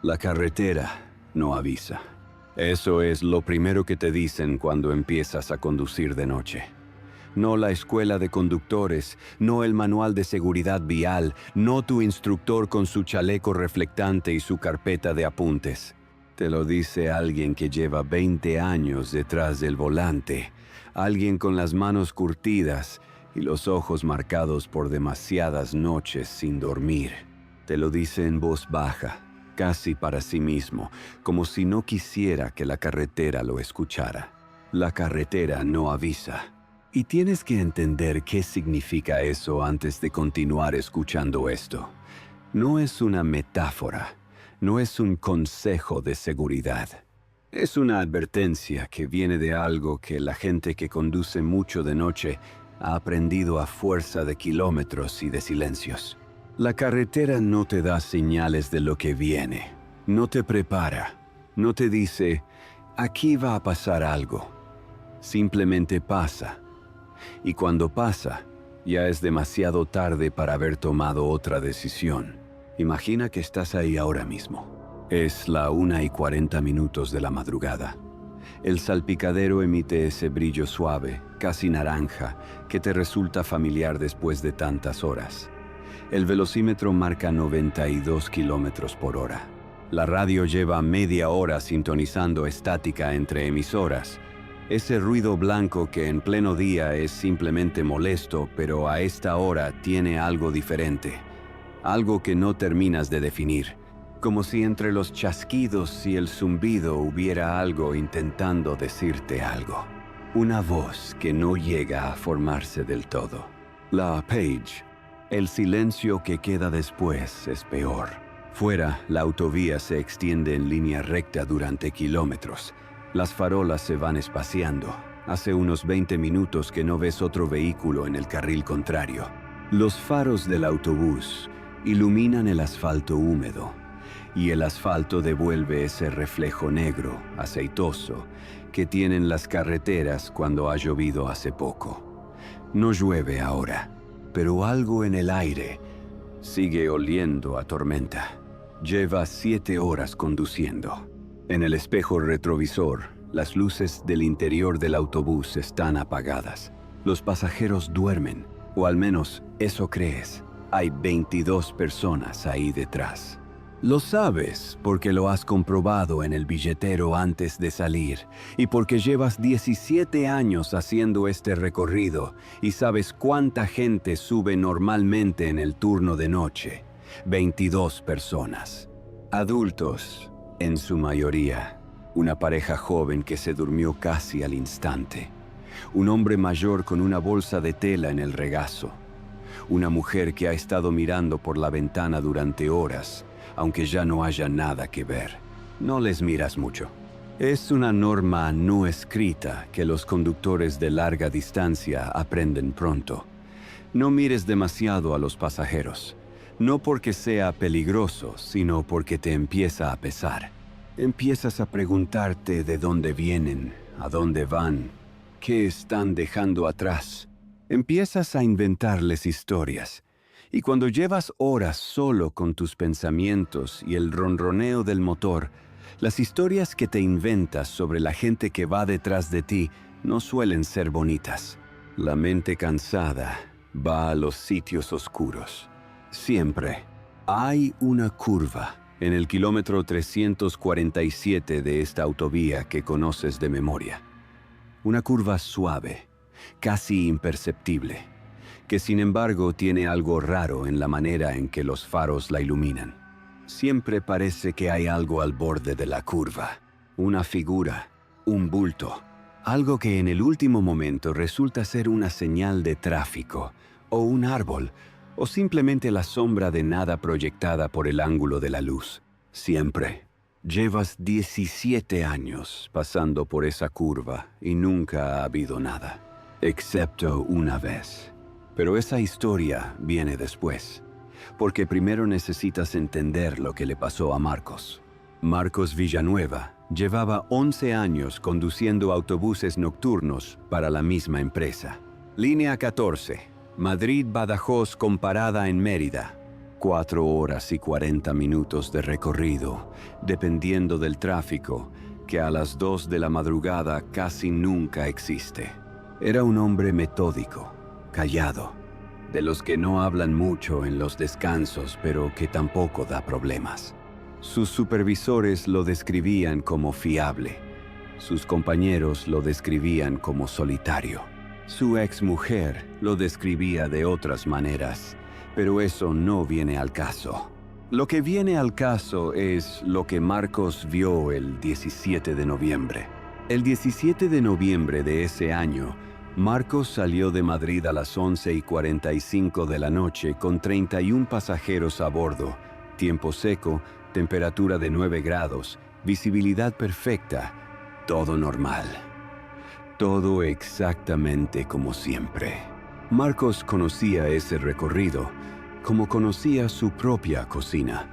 La carretera no avisa. Eso es lo primero que te dicen cuando empiezas a conducir de noche. No la escuela de conductores, no el manual de seguridad vial, no tu instructor con su chaleco reflectante y su carpeta de apuntes. Te lo dice alguien que lleva 20 años detrás del volante, alguien con las manos curtidas y los ojos marcados por demasiadas noches sin dormir. Te lo dice en voz baja, casi para sí mismo, como si no quisiera que la carretera lo escuchara. La carretera no avisa. Y tienes que entender qué significa eso antes de continuar escuchando esto. No es una metáfora, no es un consejo de seguridad. Es una advertencia que viene de algo que la gente que conduce mucho de noche ha aprendido a fuerza de kilómetros y de silencios. La carretera no te da señales de lo que viene, no te prepara, no te dice, aquí va a pasar algo. Simplemente pasa. Y cuando pasa, ya es demasiado tarde para haber tomado otra decisión. Imagina que estás ahí ahora mismo. Es la 1:40 de la madrugada. El salpicadero emite ese brillo suave, casi naranja, que te resulta familiar después de tantas horas. El velocímetro marca 92 kilómetros por hora. La radio lleva media hora sintonizando estática entre emisoras. Ese ruido blanco que en pleno día es simplemente molesto, pero a esta hora tiene algo diferente. Algo que no terminas de definir. Como si entre los chasquidos y el zumbido hubiera algo intentando decirte algo. Una voz que no llega a formarse del todo. La Page. El silencio que queda después es peor. Fuera, la autovía se extiende en línea recta durante kilómetros. Las farolas se van espaciando. Hace unos 20 minutos que no ves otro vehículo en el carril contrario. Los faros del autobús iluminan el asfalto húmedo, y el asfalto devuelve ese reflejo negro, aceitoso, que tienen las carreteras cuando ha llovido hace poco. No llueve ahora, pero algo en el aire sigue oliendo a tormenta. Lleva 7 horas conduciendo. En el espejo retrovisor, las luces del interior del autobús están apagadas. Los pasajeros duermen, o al menos eso crees. Hay 22 personas ahí detrás. Lo sabes porque lo has comprobado en el billetero antes de salir y porque llevas 17 años haciendo este recorrido y sabes cuánta gente sube normalmente en el turno de noche. 22 personas. Adultos. En su mayoría, una pareja joven que se durmió casi al instante. Un hombre mayor con una bolsa de tela en el regazo. Una mujer que ha estado mirando por la ventana durante horas, aunque ya no haya nada que ver. No les miras mucho. Es una norma no escrita que los conductores de larga distancia aprenden pronto. No mires demasiado a los pasajeros. No porque sea peligroso, sino porque te empieza a pesar. Empiezas a preguntarte de dónde vienen, a dónde van, qué están dejando atrás. Empiezas a inventarles historias. Y cuando llevas horas solo con tus pensamientos y el ronroneo del motor, las historias que te inventas sobre la gente que va detrás de ti no suelen ser bonitas. La mente cansada va a los sitios oscuros. Siempre hay una curva en el kilómetro 347 de esta autovía que conoces de memoria. Una curva suave, casi imperceptible, que sin embargo tiene algo raro en la manera en que los faros la iluminan. Siempre parece que hay algo al borde de la curva, una figura, un bulto, algo que en el último momento resulta ser una señal de tráfico, o un árbol, o simplemente la sombra de nada proyectada por el ángulo de la luz. Siempre. Llevas 17 años pasando por esa curva y nunca ha habido nada, excepto una vez. Pero esa historia viene después, porque primero necesitas entender lo que le pasó a Marcos. Marcos Villanueva llevaba 11 años conduciendo autobuses nocturnos para la misma empresa. Línea 14. Madrid-Badajoz con parada en Mérida. 4 horas y 40 minutos de recorrido, dependiendo del tráfico, que a las 2 de la madrugada casi nunca existe. Era un hombre metódico, callado, de los que no hablan mucho en los descansos, pero que tampoco da problemas. Sus supervisores lo describían como fiable. Sus compañeros lo describían como solitario. Su exmujer lo describía de otras maneras, pero eso no viene al caso. Lo que viene al caso es lo que Marcos vio el 17 de noviembre. El 17 de noviembre de ese año, Marcos salió de Madrid a las 11:45 de la noche con 31 pasajeros a bordo, tiempo seco, temperatura de 9 grados, visibilidad perfecta, todo normal. Todo exactamente como siempre. Marcos conocía ese recorrido como conocía su propia cocina.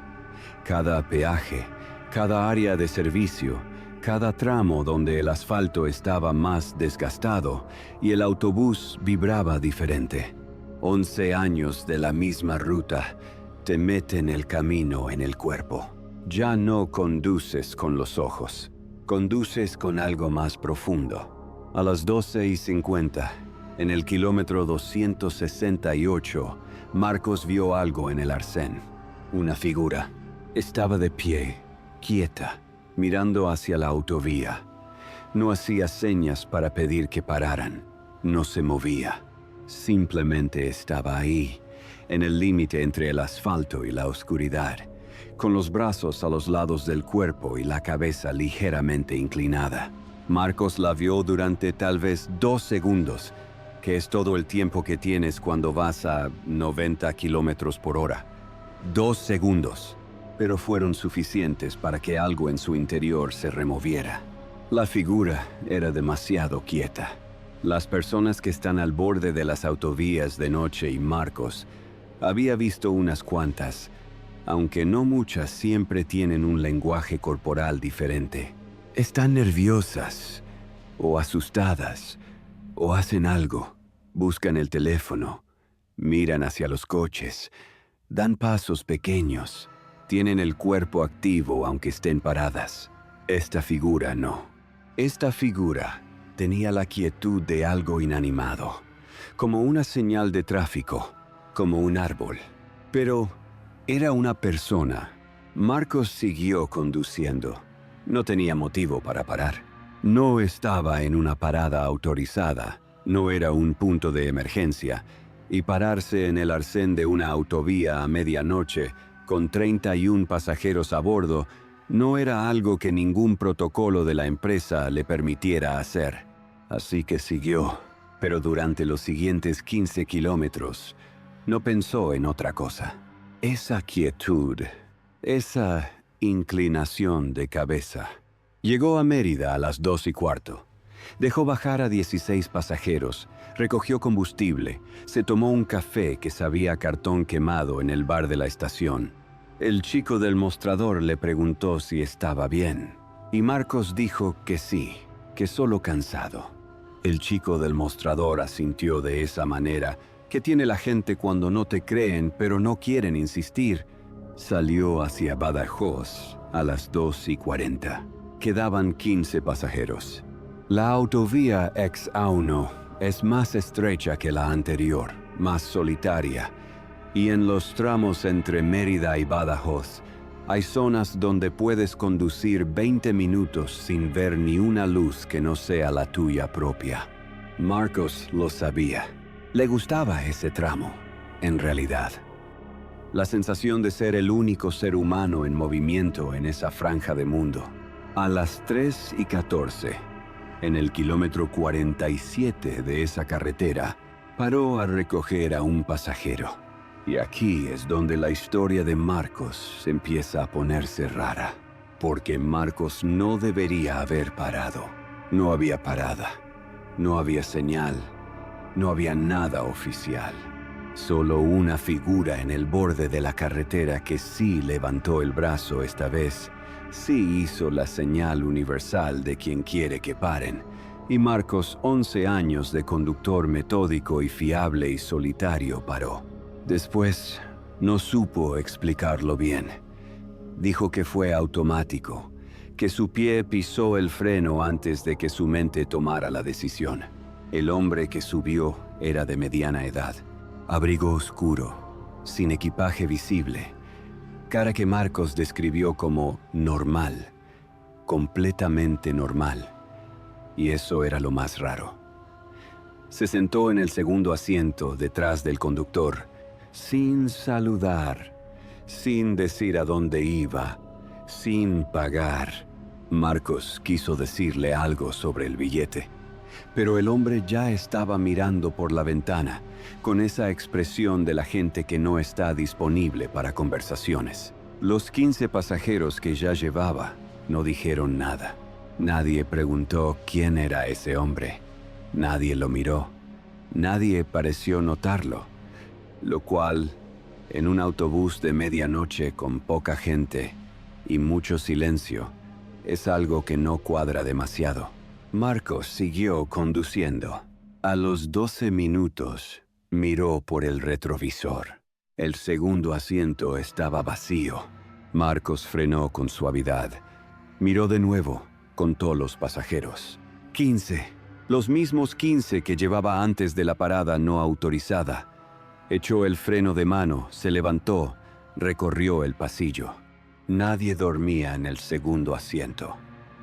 Cada peaje, cada área de servicio, cada tramo donde el asfalto estaba más desgastado y el autobús vibraba diferente. 11 años de la misma ruta te meten el camino en el cuerpo. Ya no conduces con los ojos, conduces con algo más profundo. A las 12:50, en el kilómetro 268, Marcos vio algo en el arcén. Una figura. Estaba de pie, quieta, mirando hacia la autovía. No hacía señas para pedir que pararan. No se movía. Simplemente estaba ahí, en el límite entre el asfalto y la oscuridad, con los brazos a los lados del cuerpo y la cabeza ligeramente inclinada. Marcos la vio durante tal vez 2 segundos, que es todo el tiempo que tienes cuando vas a 90 kilómetros por hora. 2 segundos, pero fueron suficientes para que algo en su interior se removiera. La figura era demasiado quieta. Las personas que están al borde de las autovías de noche y Marcos había visto unas cuantas, aunque no muchas siempre tienen un lenguaje corporal diferente. Están nerviosas, o asustadas, o hacen algo. Buscan el teléfono, miran hacia los coches, dan pasos pequeños, tienen el cuerpo activo aunque estén paradas. Esta figura no. Esta figura tenía la quietud de algo inanimado, como una señal de tráfico, como un árbol. Pero era una persona. Marcos siguió conduciendo. No tenía motivo para parar. No estaba en una parada autorizada, no era un punto de emergencia, y pararse en el arcén de una autovía a medianoche, con 31 pasajeros a bordo, no era algo que ningún protocolo de la empresa le permitiera hacer. Así que siguió, pero durante los siguientes 15 kilómetros, no pensó en otra cosa. Esa quietud, esa inclinación de cabeza. Llegó a Mérida a las 2:15. Dejó bajar a 16 pasajeros, recogió combustible, se tomó un café que sabía a cartón quemado en el bar de la estación. El chico del mostrador le preguntó si estaba bien, y Marcos dijo que sí, que solo cansado. El chico del mostrador asintió de esa manera que tiene la gente cuando no te creen pero no quieren insistir. Salió hacia Badajoz a las 2:40. Quedaban 15 pasajeros. La autovía ex-A1 es más estrecha que la anterior, más solitaria, y en los tramos entre Mérida y Badajoz hay zonas donde puedes conducir 20 minutos sin ver ni una luz que no sea la tuya propia. Marcos lo sabía. Le gustaba ese tramo, en realidad. La sensación de ser el único ser humano en movimiento en esa franja de mundo. A las 3:14, en el kilómetro 47 de esa carretera, paró a recoger a un pasajero. Y aquí es donde la historia de Marcos empieza a ponerse rara, porque Marcos no debería haber parado. No había parada, no había señal, no había nada oficial. Solo una figura en el borde de la carretera que sí levantó el brazo esta vez, sí hizo la señal universal de quien quiere que paren, y Marcos, 11 años de conductor metódico y fiable y solitario, paró. Después, No supo explicarlo bien. Dijo que fue automático, que su pie pisó el freno antes de que su mente tomara la decisión. El hombre que subió era de mediana edad, abrigo oscuro, sin equipaje visible, cara que Marcos describió como normal, completamente normal. Y eso era lo más raro. Se sentó en el segundo asiento detrás del conductor, sin saludar, sin decir a dónde iba, sin pagar. Marcos quiso decirle algo sobre el billete, pero el hombre ya estaba mirando por la ventana, con esa expresión de la gente que no está disponible para conversaciones. Los 15 pasajeros que ya llevaba no dijeron nada. Nadie preguntó quién era ese hombre. Nadie lo miró. Nadie pareció notarlo, lo cual, en un autobús de medianoche con poca gente y mucho silencio, es algo que no cuadra demasiado. Marcos siguió conduciendo. A los 12 minutos, miró por el retrovisor. El segundo asiento estaba vacío. Marcos frenó con suavidad. Miró de nuevo, contó los pasajeros. 15. Los mismos 15 que llevaba antes de la parada no autorizada. Echó el freno de mano, se levantó, recorrió el pasillo. Nadie dormía en el segundo asiento.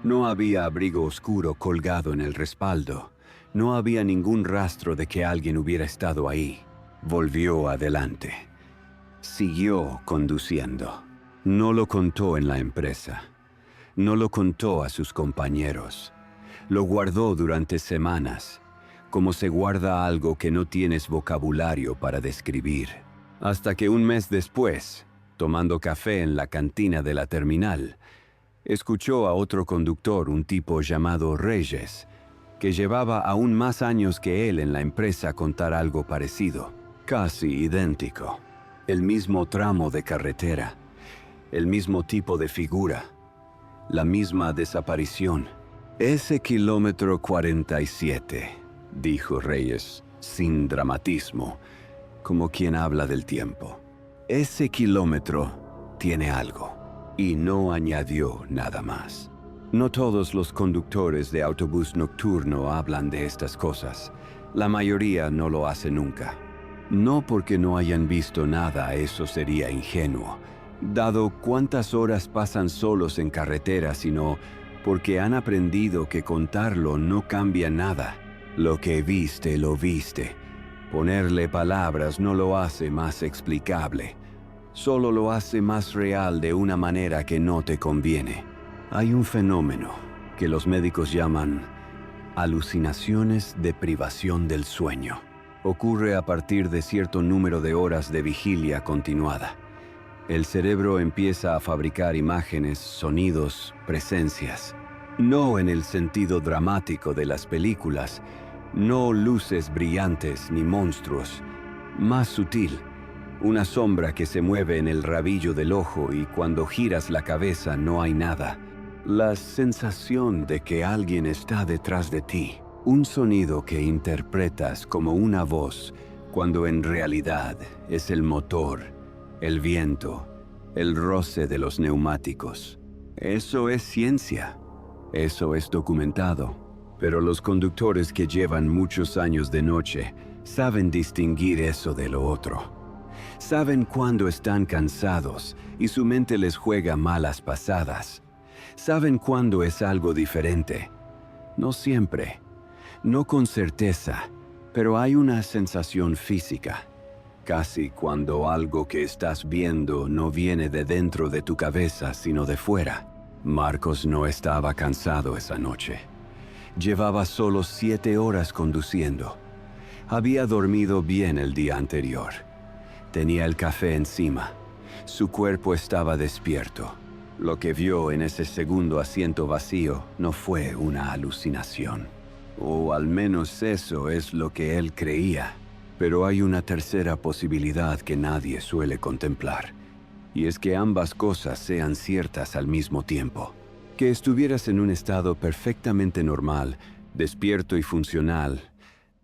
No había abrigo oscuro colgado en el respaldo. No había ningún rastro de que alguien hubiera estado ahí. Volvió adelante. Siguió conduciendo. No lo contó en la empresa. No lo contó a sus compañeros. Lo guardó durante semanas, como se guarda algo que no tienes vocabulario para describir. Hasta que un mes después, tomando café en la cantina de la terminal, escuchó a otro conductor, un tipo llamado Reyes, que llevaba aún más años que él en la empresa, contar algo parecido, casi idéntico. El mismo tramo de carretera, el mismo tipo de figura, la misma desaparición. Ese kilómetro 47, dijo Reyes, sin dramatismo, como quien habla del tiempo. Ese kilómetro tiene algo, y no añadió nada más. No todos los conductores de autobús nocturno hablan de estas cosas. La mayoría no lo hace nunca. No porque no hayan visto nada, eso sería ingenuo, dado cuántas horas pasan solos en carretera, sino porque han aprendido que contarlo no cambia nada. Lo que viste, lo viste. Ponerle palabras no lo hace más explicable, solo lo hace más real de una manera que no te conviene. Hay un fenómeno que los médicos llaman alucinaciones de privación del sueño. Ocurre a partir de cierto número de horas de vigilia continuada. El cerebro empieza a fabricar imágenes, sonidos, presencias. No en el sentido dramático de las películas, no luces brillantes ni monstruos. Más sutil, una sombra que se mueve en el rabillo del ojo y cuando giras la cabeza no hay nada. La sensación de que alguien está detrás de ti. Un sonido que interpretas como una voz, cuando en realidad es el motor, el viento, el roce de los neumáticos. Eso es ciencia. Eso es documentado. Pero los conductores que llevan muchos años de noche saben distinguir eso de lo otro. Saben cuándo están cansados y su mente les juega malas pasadas. Saben cuándo es algo diferente. No siempre, no con certeza, pero hay una sensación física. Casi cuando algo que estás viendo no viene de dentro de tu cabeza, sino de fuera. Marcos no estaba cansado esa noche. Llevaba solo 7 horas conduciendo. Había dormido bien el día anterior. Tenía el café encima. Su cuerpo estaba despierto. Lo que vio en ese segundo asiento vacío no fue una alucinación. O al menos eso es lo que él creía. Pero hay una tercera posibilidad que nadie suele contemplar. Y es que ambas cosas sean ciertas al mismo tiempo. Que estuvieras en un estado perfectamente normal, despierto y funcional,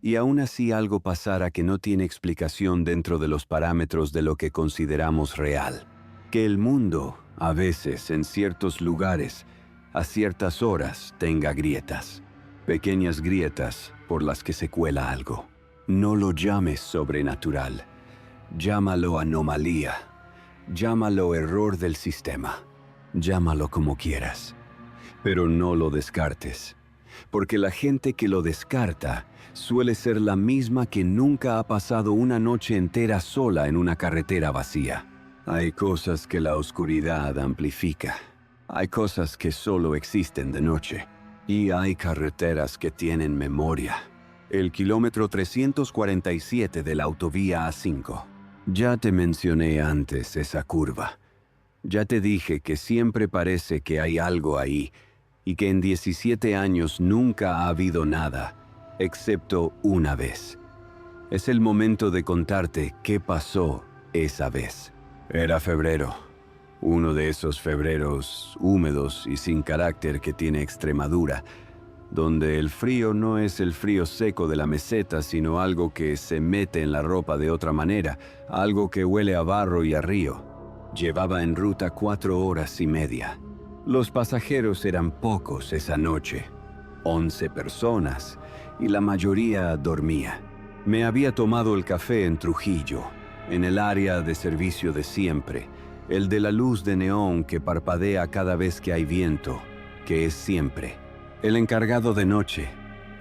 y aún así algo pasara que no tiene explicación dentro de los parámetros de lo que consideramos real. Que el mundo, a veces, en ciertos lugares, a ciertas horas, tenga grietas. Pequeñas grietas por las que se cuela algo. No lo llames sobrenatural. Llámalo anomalía. Llámalo error del sistema. Llámalo como quieras. Pero no lo descartes. Porque la gente que lo descarta suele ser la misma que nunca ha pasado una noche entera sola en una carretera vacía. Hay cosas que la oscuridad amplifica. Hay cosas que solo existen de noche. Y hay carreteras que tienen memoria. El kilómetro 347 de la autovía A5. Ya te mencioné antes esa curva. Ya te dije que siempre parece que hay algo ahí y que en 17 años nunca ha habido nada, excepto una vez. Es el momento de contarte qué pasó esa vez. Era febrero, uno de esos febreros húmedos y sin carácter que tiene Extremadura, donde el frío no es el frío seco de la meseta, sino algo que se mete en la ropa de otra manera, algo que huele a barro y a río. Llevaba en ruta 4 horas y media. Los pasajeros eran pocos esa noche, 11 personas, y la mayoría dormía. Me había tomado el café en Trujillo, en el área de servicio de siempre, el de la luz de neón que parpadea cada vez que hay viento, que es siempre. El encargado de noche,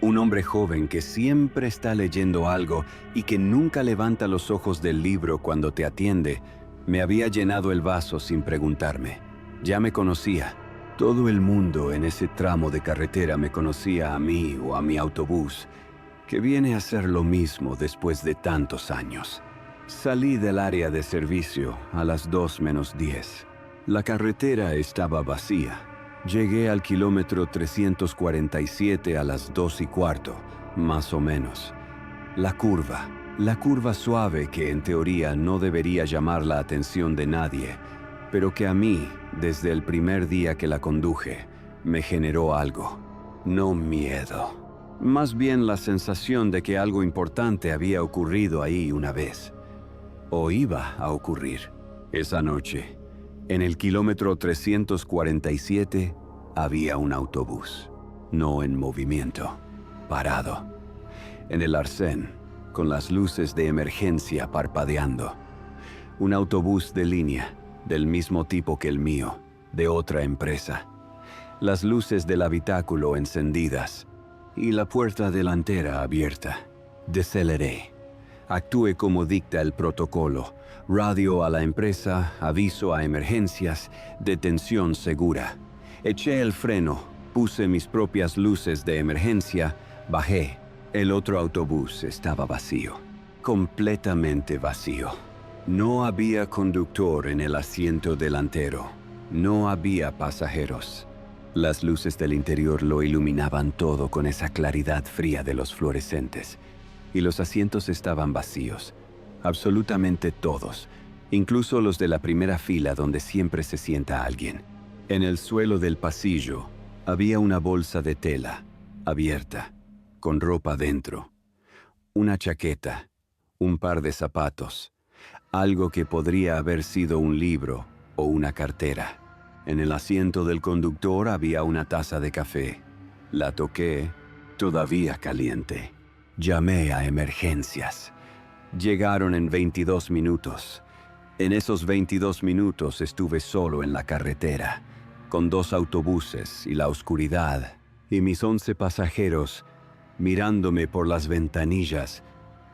un hombre joven que siempre está leyendo algo y que nunca levanta los ojos del libro cuando te atiende, me había llenado el vaso sin preguntarme. Ya me conocía. Todo el mundo en ese tramo de carretera me conocía a mí o a mi autobús, que viene a ser lo mismo después de tantos años. Salí del área de servicio a las 2:10. La carretera estaba vacía. Llegué al kilómetro 347 a las 2:15, más o menos. La curva suave que en teoría no debería llamar la atención de nadie, pero que a mí, desde el primer día que la conduje, me generó algo. No miedo. Más bien la sensación de que algo importante había ocurrido ahí una vez. O iba a ocurrir. Esa noche, en el kilómetro 347, había un autobús. No en movimiento. Parado. En el arcén, con las luces de emergencia parpadeando. Un autobús de línea, del mismo tipo que el mío, de otra empresa. Las luces del habitáculo encendidas y la puerta delantera abierta. Deceleré. Actué como dicta el protocolo. Radio a la empresa, aviso a emergencias, detención segura. Eché el freno, puse mis propias luces de emergencia, bajé. El otro autobús estaba vacío. Completamente vacío. No había conductor en el asiento delantero. No había pasajeros. Las luces del interior lo iluminaban todo con esa claridad fría de los fluorescentes. Y los asientos estaban vacíos. Absolutamente todos. Incluso los de la primera fila donde siempre se sienta alguien. En el suelo del pasillo había una bolsa de tela, abierta, con ropa dentro. Una chaqueta, un par de zapatos. Algo que podría haber sido un libro o una cartera. En el asiento del conductor había una taza de café. La toqué, todavía caliente. Llamé a emergencias. Llegaron en 22 minutos. En esos 22 minutos estuve solo en la carretera, con 2 autobuses y la oscuridad, y mis 11 pasajeros mirándome por las ventanillas,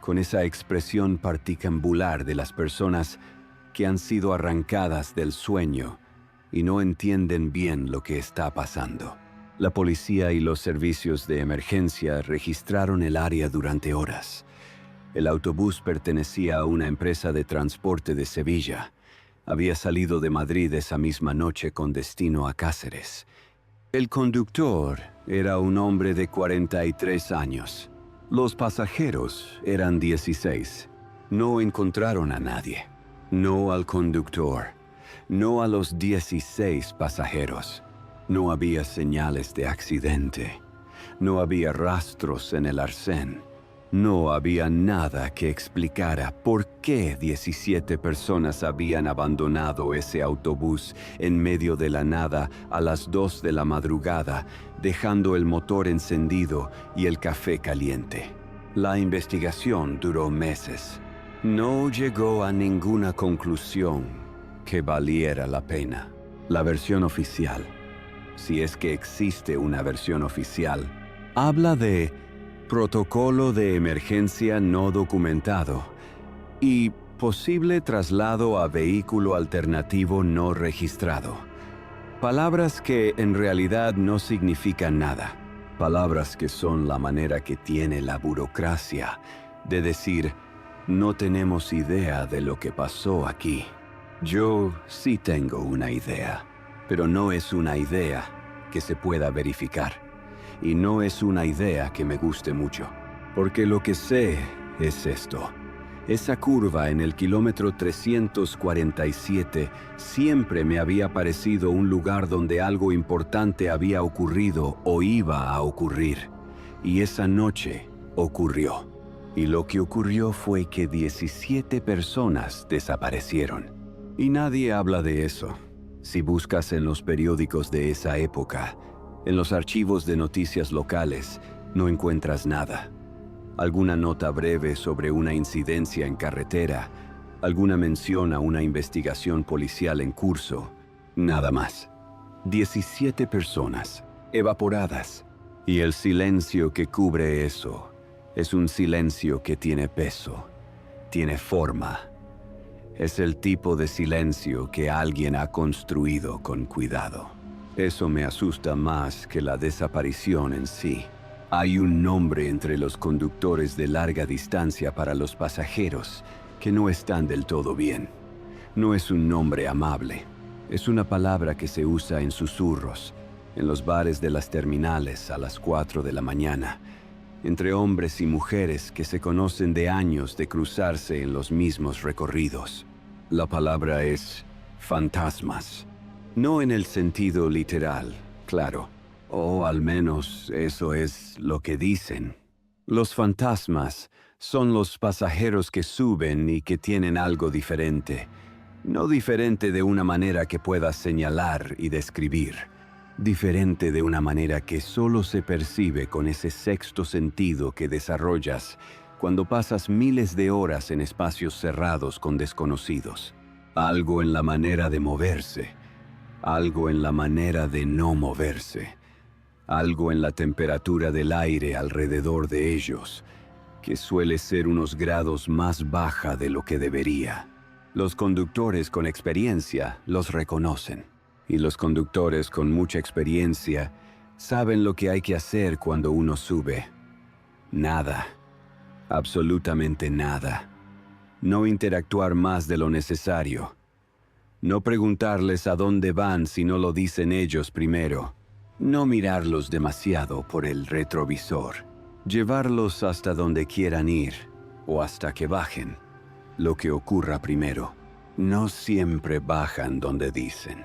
con esa expresión particular de las personas que han sido arrancadas del sueño y no entienden bien lo que está pasando. La policía y los servicios de emergencia registraron el área durante horas. El autobús pertenecía a una empresa de transporte de Sevilla. Había salido de Madrid esa misma noche con destino a Cáceres. El conductor era un hombre de 43 años. Los pasajeros eran 16. No encontraron a nadie. No al conductor. No a los 16 pasajeros. No había señales de accidente. No había rastros en el arcén. No había nada que explicara por qué 17 personas habían abandonado ese autobús en medio de la nada a las 2 de la madrugada, dejando el motor encendido y el café caliente. La investigación duró meses. No llegó a ninguna conclusión que valiera la pena. La versión oficial, si es que existe una versión oficial, habla de protocolo de emergencia no documentado y posible traslado a vehículo alternativo no registrado. Palabras que en realidad no significan nada. Palabras que son la manera que tiene la burocracia de decir, no tenemos idea de lo que pasó aquí. Yo sí tengo una idea, pero no es una idea que se pueda verificar. Y no es una idea que me guste mucho, porque lo que sé es esto. Esa curva en el kilómetro 347 siempre me había parecido un lugar donde algo importante había ocurrido o iba a ocurrir. Y esa noche ocurrió. Y lo que ocurrió fue que 17 personas desaparecieron. Y nadie habla de eso. Si buscas en los periódicos de esa época, en los archivos de noticias locales, no encuentras nada. Alguna nota breve sobre una incidencia en carretera, alguna mención a una investigación policial en curso, nada más. 17 personas, evaporadas. Y el silencio que cubre eso es un silencio que tiene peso, tiene forma. Es el tipo de silencio que alguien ha construido con cuidado. Eso me asusta más que la desaparición en sí. Hay un nombre entre los conductores de larga distancia para los pasajeros que no están del todo bien. No es un nombre amable. Es una palabra que se usa en susurros, en los bares de las terminales a las 4 de la mañana, entre hombres y mujeres que se conocen de años de cruzarse en los mismos recorridos. La palabra es fantasmas. No en el sentido literal, claro, o al menos eso es lo que dicen. Los fantasmas son los pasajeros que suben y que tienen algo diferente. No diferente de una manera que puedas señalar y describir. Diferente de una manera que solo se percibe con ese sexto sentido que desarrollas cuando pasas miles de horas en espacios cerrados con desconocidos. Algo en la manera de moverse. Algo en la manera de no moverse. Algo en la temperatura del aire alrededor de ellos, que suele ser unos grados más baja de lo que debería. Los conductores con experiencia los reconocen. Y los conductores con mucha experiencia saben lo que hay que hacer cuando uno sube. Nada. Absolutamente nada. No interactuar más de lo necesario. No preguntarles a dónde van si no lo dicen ellos primero. No mirarlos demasiado por el retrovisor. Llevarlos hasta donde quieran ir o hasta que bajen. Lo que ocurra primero. No siempre bajan donde dicen.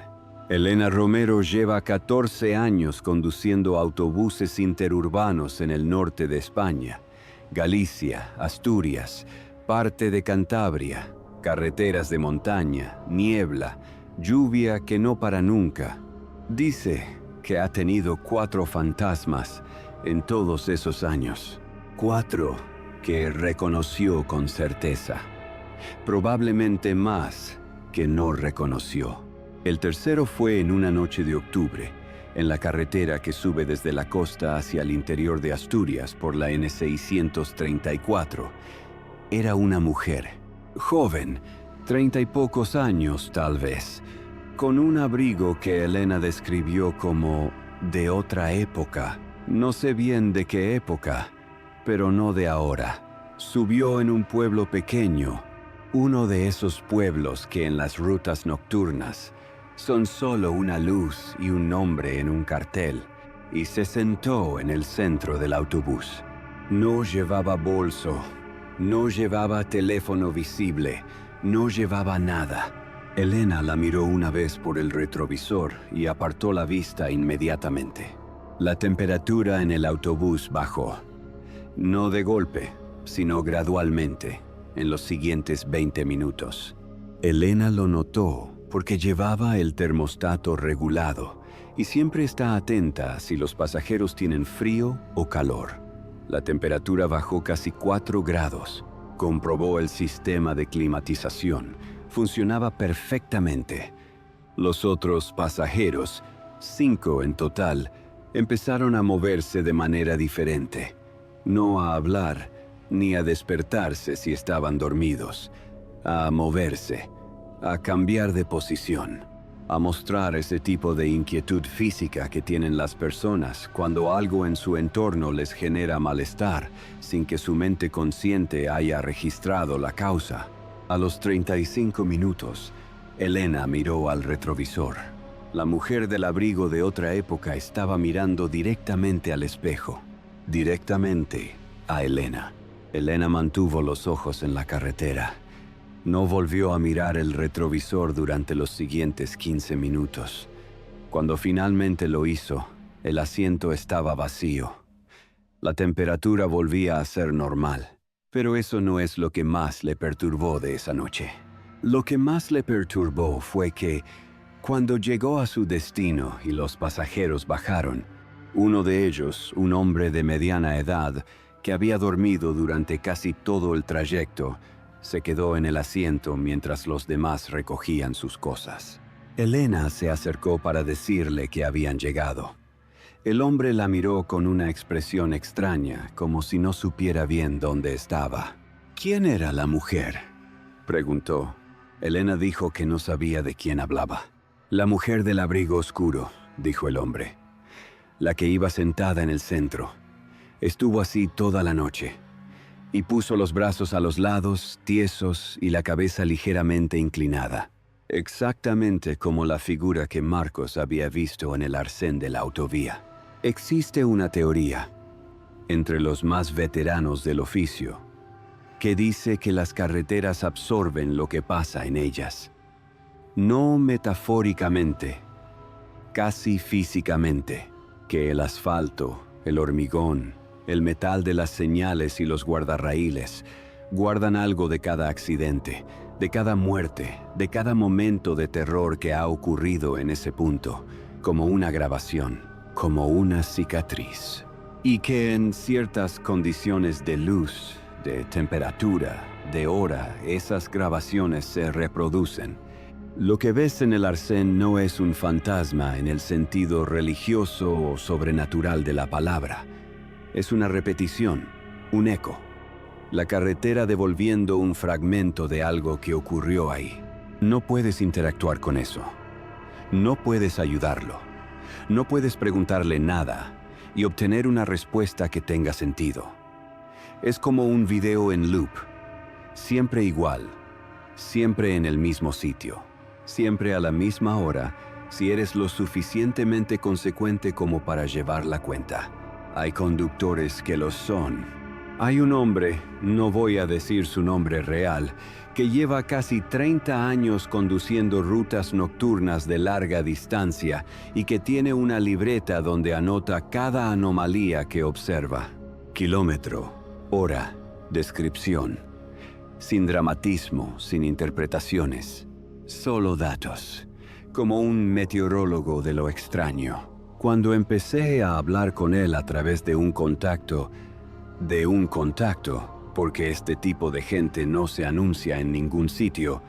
Elena Romero lleva 14 años conduciendo autobuses interurbanos en el norte de España, Galicia, Asturias, parte de Cantabria, carreteras de montaña, niebla, lluvia que no para nunca. Dice que ha tenido 4 fantasmas en todos esos años. 4 que reconoció con certeza. Probablemente más que no reconoció. El tercero fue en una noche de octubre, en la carretera que sube desde la costa hacia el interior de Asturias por la N634. Era una mujer, joven, 30 y pocos años tal vez, con un abrigo que Elena describió como de otra época. No sé bien de qué época, pero no de ahora. Subió en un pueblo pequeño, uno de esos pueblos que en las rutas nocturnas son solo una luz y un nombre en un cartel, y se sentó en el centro del autobús. No llevaba bolso, no llevaba teléfono visible, no llevaba nada. Elena la miró una vez por el retrovisor y apartó la vista inmediatamente. La temperatura en el autobús bajó. No de golpe, sino gradualmente, en los siguientes 20 minutos. Elena lo notó porque llevaba el termostato regulado y siempre está atenta si los pasajeros tienen frío o calor. La temperatura bajó casi 4 grados. Comprobó el sistema de climatización. Funcionaba perfectamente. Los otros pasajeros, 5 en total, empezaron a moverse de manera diferente. No a hablar, ni a despertarse si estaban dormidos. A moverse, a cambiar de posición, a mostrar ese tipo de inquietud física que tienen las personas cuando algo en su entorno les genera malestar, sin que su mente consciente haya registrado la causa. A los 35 minutos, Elena miró al retrovisor. La mujer del abrigo de otra época estaba mirando directamente al espejo, directamente a Elena. Elena mantuvo los ojos en la carretera. No volvió a mirar el retrovisor durante los siguientes 15 minutos. Cuando finalmente lo hizo, el asiento estaba vacío. La temperatura volvía a ser normal, pero eso no es lo que más le perturbó de esa noche. Lo que más le perturbó fue que, cuando llegó a su destino y los pasajeros bajaron, uno de ellos, un hombre de mediana edad, que había dormido durante casi todo el trayecto, se quedó en el asiento mientras los demás recogían sus cosas. Elena se acercó para decirle que habían llegado. El hombre la miró con una expresión extraña, como si no supiera bien dónde estaba. ¿Quién era la mujer?, preguntó. Elena dijo que no sabía de quién hablaba. La mujer del abrigo oscuro, dijo el hombre. La que iba sentada en el centro. Estuvo así toda la noche. Y puso los brazos a los lados, tiesos, y la cabeza ligeramente inclinada. Exactamente como la figura que Marcos había visto en el arcén de la autovía. Existe una teoría, entre los más veteranos del oficio, que dice que las carreteras absorben lo que pasa en ellas. No metafóricamente, casi físicamente, que el asfalto, el hormigón, el metal de las señales y los guardarraíles guardan algo de cada accidente, de cada muerte, de cada momento de terror que ha ocurrido en ese punto, como una grabación, como una cicatriz. Y que en ciertas condiciones de luz, de temperatura, de hora, esas grabaciones se reproducen. Lo que ves en el arcén no es un fantasma en el sentido religioso o sobrenatural de la palabra. Es una repetición, un eco. La carretera devolviendo un fragmento de algo que ocurrió ahí. No puedes interactuar con eso. No puedes ayudarlo. No puedes preguntarle nada y obtener una respuesta que tenga sentido. Es como un video en loop. Siempre igual. Siempre en el mismo sitio. Siempre a la misma hora, si eres lo suficientemente consecuente como para llevar la cuenta. Hay conductores que lo son. Hay un hombre, no voy a decir su nombre real, que lleva casi 30 años conduciendo rutas nocturnas de larga distancia y que tiene una libreta donde anota cada anomalía que observa. Kilómetro, hora, descripción. Sin dramatismo, sin interpretaciones. Solo datos, como un meteorólogo de lo extraño. Cuando empecé a hablar con él a través de un contacto, porque este tipo de gente no se anuncia en ningún sitio,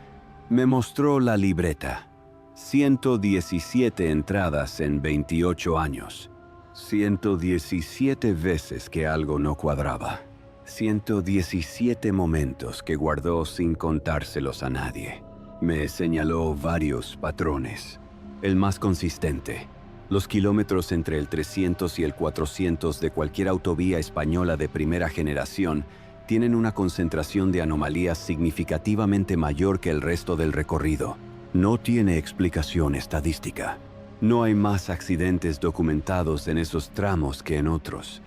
me mostró la libreta. 117 entradas en 28 años. 117 veces que algo no cuadraba. 117 momentos que guardó sin contárselos a nadie. Me señaló varios patrones. El más consistente. Los kilómetros entre el 300 y el 400 de cualquier autovía española de primera generación tienen una concentración de anomalías significativamente mayor que el resto del recorrido. No tiene explicación estadística. No hay más accidentes documentados en esos tramos que en otros.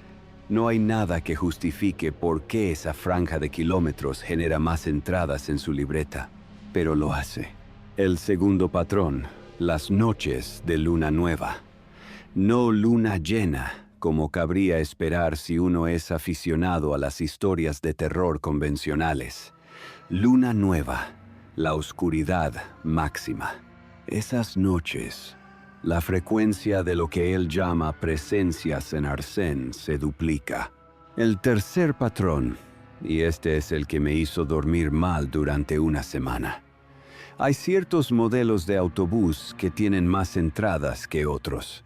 No hay nada que justifique por qué esa franja de kilómetros genera más entradas en su libreta, pero lo hace. El segundo patrón, las noches de luna nueva. No luna llena, como cabría esperar si uno es aficionado a las historias de terror convencionales. Luna nueva, la oscuridad máxima. Esas noches, la frecuencia de lo que él llama presencias en Arsène se duplica. El tercer patrón, y este es el que me hizo dormir mal durante una semana. Hay ciertos modelos de autobús que tienen más entradas que otros.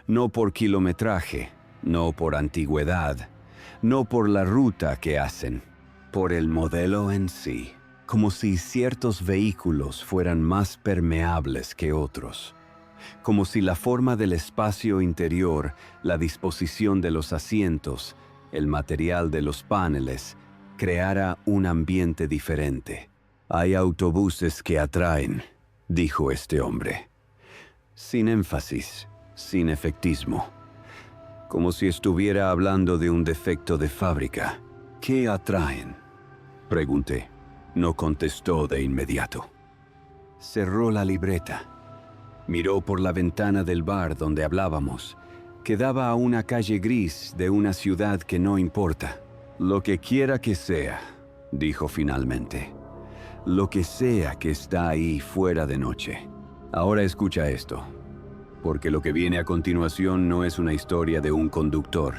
No por kilometraje, no por antigüedad, no por la ruta que hacen, por el modelo en sí, como si ciertos vehículos fueran más permeables que otros, como si la forma del espacio interior, la disposición de los asientos, el material de los paneles, creara un ambiente diferente. Hay autobuses que atraen, dijo este hombre, sin énfasis, sin efectismo, como si estuviera hablando de un defecto de fábrica. ¿Qué atraen?, pregunté. No contestó de inmediato. Cerró la libreta. Miró por la ventana del bar donde hablábamos, que daba a una calle gris de una ciudad que no importa. Lo que quiera que sea, dijo finalmente. Lo que sea que está ahí fuera de noche. Ahora escucha esto, porque lo que viene a continuación no es una historia de un conductor.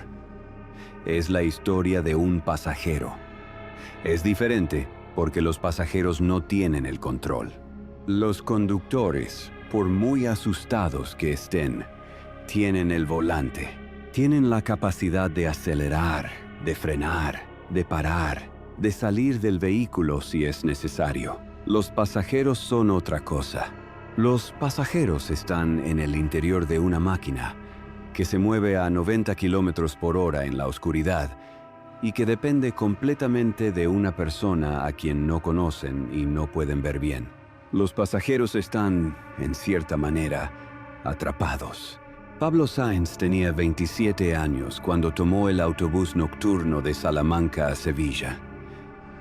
Es la historia de un pasajero. Es diferente porque los pasajeros no tienen el control. Los conductores, por muy asustados que estén, tienen el volante. Tienen la capacidad de acelerar, de frenar, de parar, de salir del vehículo si es necesario. Los pasajeros son otra cosa. Los pasajeros están en el interior de una máquina que se mueve a 90 kilómetros por hora en la oscuridad y que depende completamente de una persona a quien no conocen y no pueden ver bien. Los pasajeros están, en cierta manera, atrapados. Pablo Sáenz tenía 27 años cuando tomó el autobús nocturno de Salamanca a Sevilla.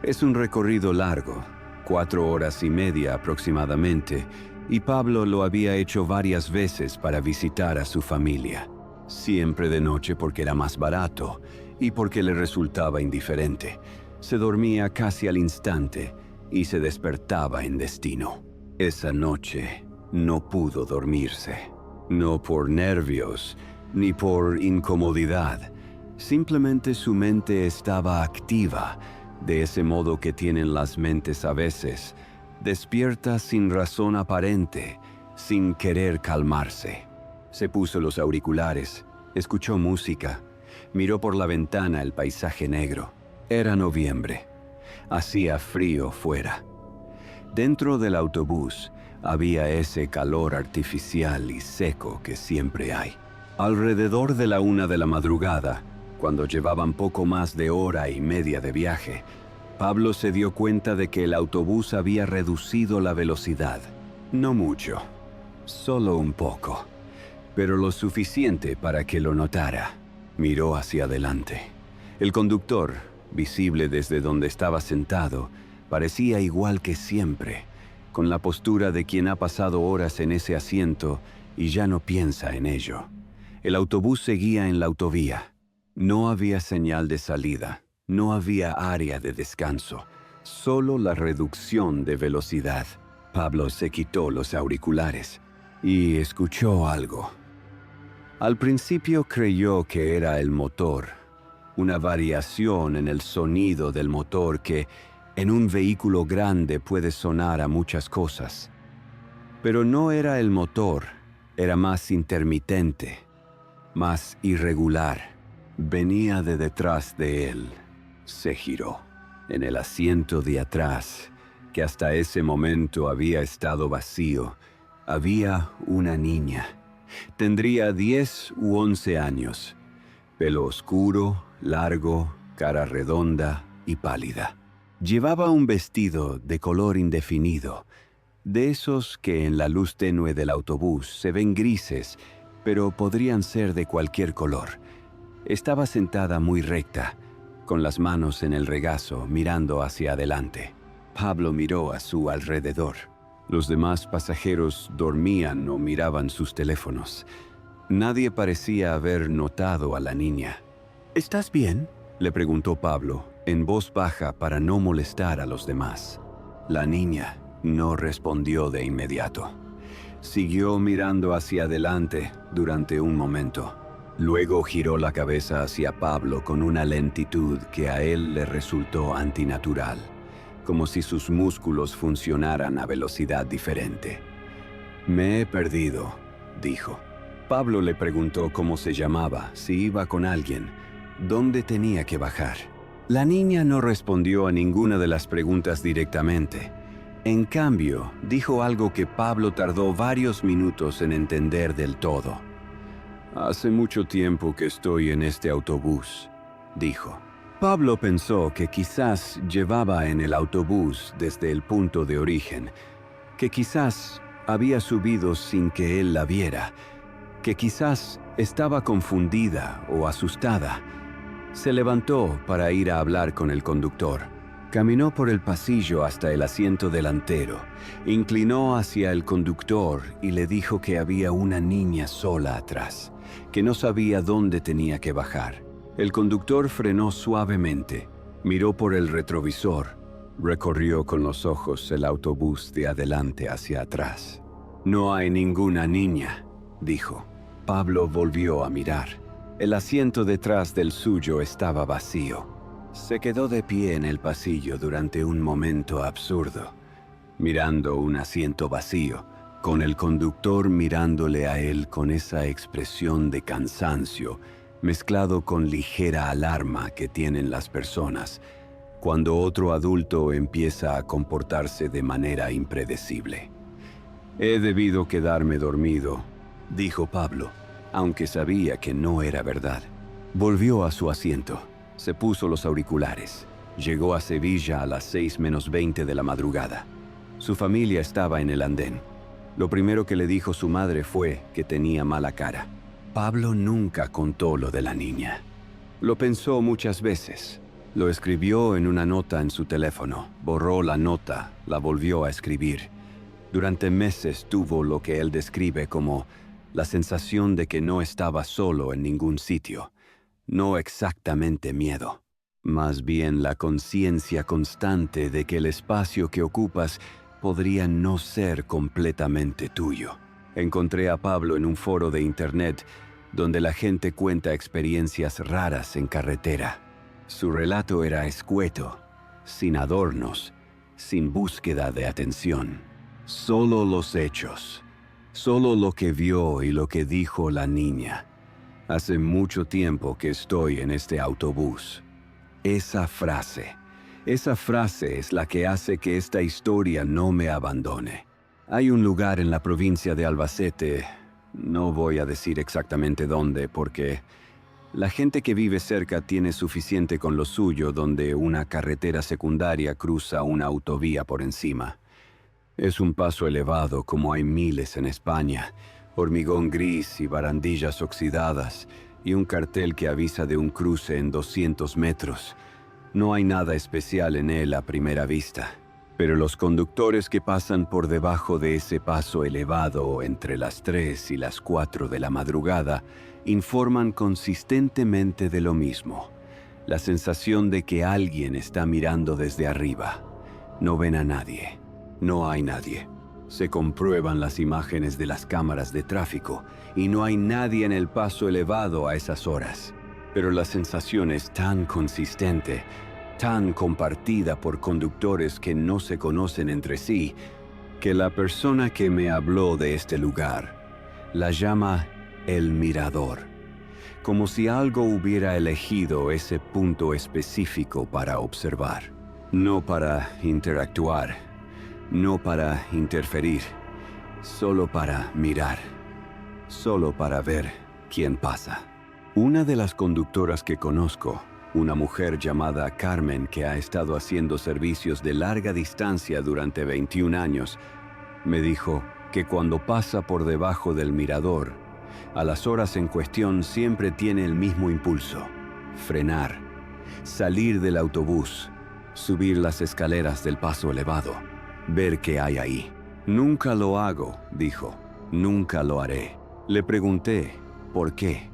Es un recorrido largo, 4 horas y media aproximadamente, y Pablo lo había hecho varias veces para visitar a su familia. Siempre de noche porque era más barato y porque le resultaba indiferente. Se dormía casi al instante y se despertaba en destino. Esa noche no pudo dormirse. No por nervios, ni por incomodidad. Simplemente su mente estaba activa, de ese modo que tienen las mentes a veces, despierta sin razón aparente, sin querer calmarse. Se puso los auriculares, escuchó música, miró por la ventana el paisaje negro. Era noviembre. Hacía frío fuera. Dentro del autobús había ese calor artificial y seco que siempre hay. Alrededor de la 1 de la madrugada, cuando llevaban poco más de hora y media de viaje, Pablo se dio cuenta de que el autobús había reducido la velocidad. No mucho, solo un poco, pero lo suficiente para que lo notara. Miró hacia adelante. El conductor, visible desde donde estaba sentado, parecía igual que siempre, con la postura de quien ha pasado horas en ese asiento y ya no piensa en ello. El autobús seguía en la autovía. No había señal de salida, no había área de descanso, solo la reducción de velocidad. Pablo se quitó los auriculares y escuchó algo. Al principio creyó que era el motor, una variación en el sonido del motor que en un vehículo grande puede sonar a muchas cosas. Pero no era el motor, era más intermitente, más irregular. Venía de detrás de él. Se giró. En el asiento de atrás, que hasta ese momento había estado vacío, había una niña. Tendría 10 u 11 años. Pelo oscuro, largo, cara redonda y pálida. Llevaba un vestido de color indefinido, de esos que en la luz tenue del autobús se ven grises, pero podrían ser de cualquier color. Estaba sentada muy recta, con las manos en el regazo, mirando hacia adelante. Pablo miró a su alrededor. Los demás pasajeros dormían o miraban sus teléfonos. Nadie parecía haber notado a la niña. ¿Estás bien?, le preguntó Pablo, en voz baja para no molestar a los demás. La niña no respondió de inmediato. Siguió mirando hacia adelante durante un momento. Luego giró la cabeza hacia Pablo con una lentitud que a él le resultó antinatural, como si sus músculos funcionaran a velocidad diferente. «Me he perdido», dijo. Pablo le preguntó cómo se llamaba, si iba con alguien, dónde tenía que bajar. La niña no respondió a ninguna de las preguntas directamente. En cambio, dijo algo que Pablo tardó varios minutos en entender del todo. «Hace mucho tiempo que estoy en este autobús», dijo. Pablo pensó que quizás llevaba en el autobús desde el punto de origen, que quizás había subido sin que él la viera, que quizás estaba confundida o asustada. Se levantó para ir a hablar con el conductor. Caminó por el pasillo hasta el asiento delantero, inclinó hacia el conductor y le dijo que había una niña sola atrás, que no sabía dónde tenía que bajar. El conductor frenó suavemente, miró por el retrovisor, recorrió con los ojos el autobús de adelante hacia atrás. «No hay ninguna niña», dijo. Pablo volvió a mirar. El asiento detrás del suyo estaba vacío. Se quedó de pie en el pasillo durante un momento absurdo, mirando un asiento vacío, con el conductor mirándole a él con esa expresión de cansancio, mezclado con ligera alarma que tienen las personas cuando otro adulto empieza a comportarse de manera impredecible. «He debido quedarme dormido», dijo Pablo, aunque sabía que no era verdad. Volvió a su asiento, se puso los auriculares. Llegó a Sevilla a las 6:20 de la madrugada. Su familia estaba en el andén. Lo primero que le dijo su madre fue que tenía mala cara. Pablo nunca contó lo de la niña. Lo pensó muchas veces. Lo escribió en una nota en su teléfono, borró la nota, la volvió a escribir. Durante meses tuvo lo que él describe como la sensación de que no estaba solo en ningún sitio. No exactamente miedo, más bien la conciencia constante de que el espacio que ocupas podría no ser completamente tuyo. Encontré a Pablo en un foro de internet donde la gente cuenta experiencias raras en carretera. Su relato era escueto, sin adornos, sin búsqueda de atención. Solo los hechos, solo lo que vio y lo que dijo la niña. Hace mucho tiempo que estoy en este autobús. Esa frase es la que hace que esta historia no me abandone. Hay un lugar en la provincia de Albacete, no voy a decir exactamente dónde porque la gente que vive cerca tiene suficiente con lo suyo, donde una carretera secundaria cruza una autovía por encima. Es un paso elevado como hay miles en España, hormigón gris y barandillas oxidadas y un cartel que avisa de un cruce en 200 metros. No hay nada especial en él a primera vista, pero los conductores que pasan por debajo de ese paso elevado entre las 3 y las 4 de la madrugada informan consistentemente de lo mismo, la sensación de que alguien está mirando desde arriba. No ven a nadie, no hay nadie. Se comprueban las imágenes de las cámaras de tráfico y no hay nadie en el paso elevado a esas horas. Pero la sensación es tan consistente, tan compartida por conductores que no se conocen entre sí, que la persona que me habló de este lugar la llama el mirador, como si algo hubiera elegido ese punto específico para observar, no para interactuar, no para interferir, solo para mirar, solo para ver quién pasa. Una de las conductoras que conozco, una mujer llamada Carmen que ha estado haciendo servicios de larga distancia durante 21 años, me dijo que cuando pasa por debajo del mirador, a las horas en cuestión siempre tiene el mismo impulso: frenar, salir del autobús, subir las escaleras del paso elevado, ver qué hay ahí. Nunca lo hago, dijo, nunca lo haré. Le pregunté, ¿Por qué?